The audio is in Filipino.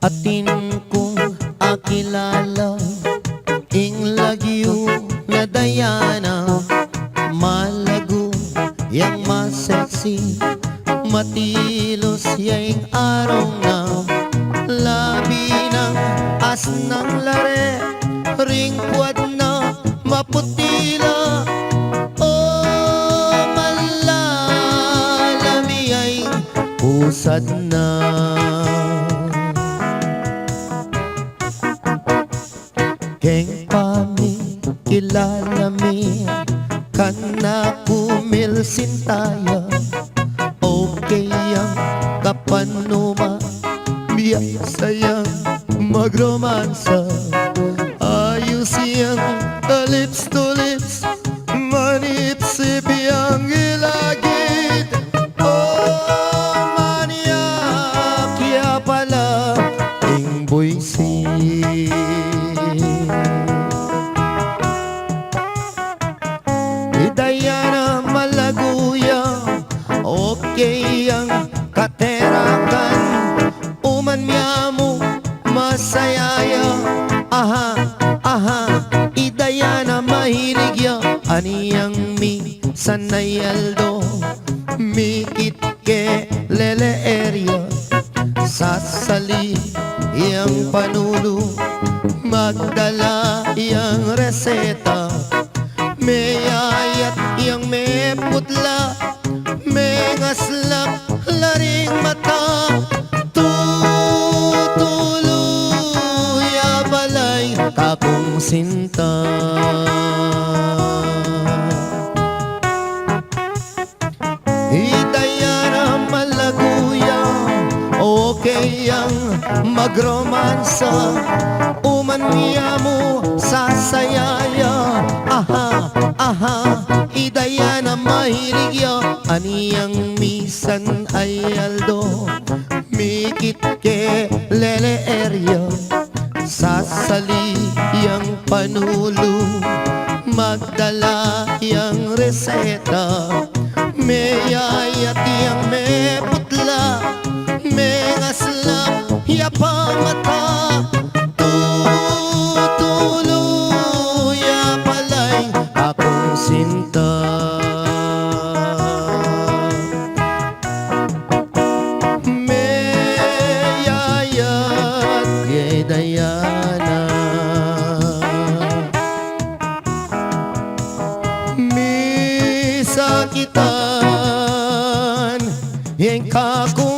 Atin kong akilala ing lagyo na Diana, malago yang masexy, matilos yang arong na labi ng asnang lare, ringkwad na maputila. Oh, malalami ay usad na. Keng pami kilala mi kana kumilsin tayo. Okay ang kapanuma, biyasa yang magromansa. Ayos yang lips to lips, manipsip yang ilagid. Oh, maniak ya pala ing buisi. Diana malaguya, okay ang katerakan. Uman niya mo masayaya, aha, aha. Diana mahilig ya, aniyang mi sanayaldo, mikit ke lele area. Sasali yang panulo, magdala yang reseta. May ayat yang may putla, may ngaslap laring mata. Tutuluya balay kakong sinta. Diana malaguya, okay ang magromansa. Uman niya mo sasayaya, aha, aha. Diana mahilig ya, aniyang misan ay aldo, mikit ke lele area. Sasali yang panulo, magdala yang reseta. May ayat yang may putla, may ngaslap ya pamata. Tutuluya palay akong sinta. May ayat kay Diana, mi sakitan yang kakong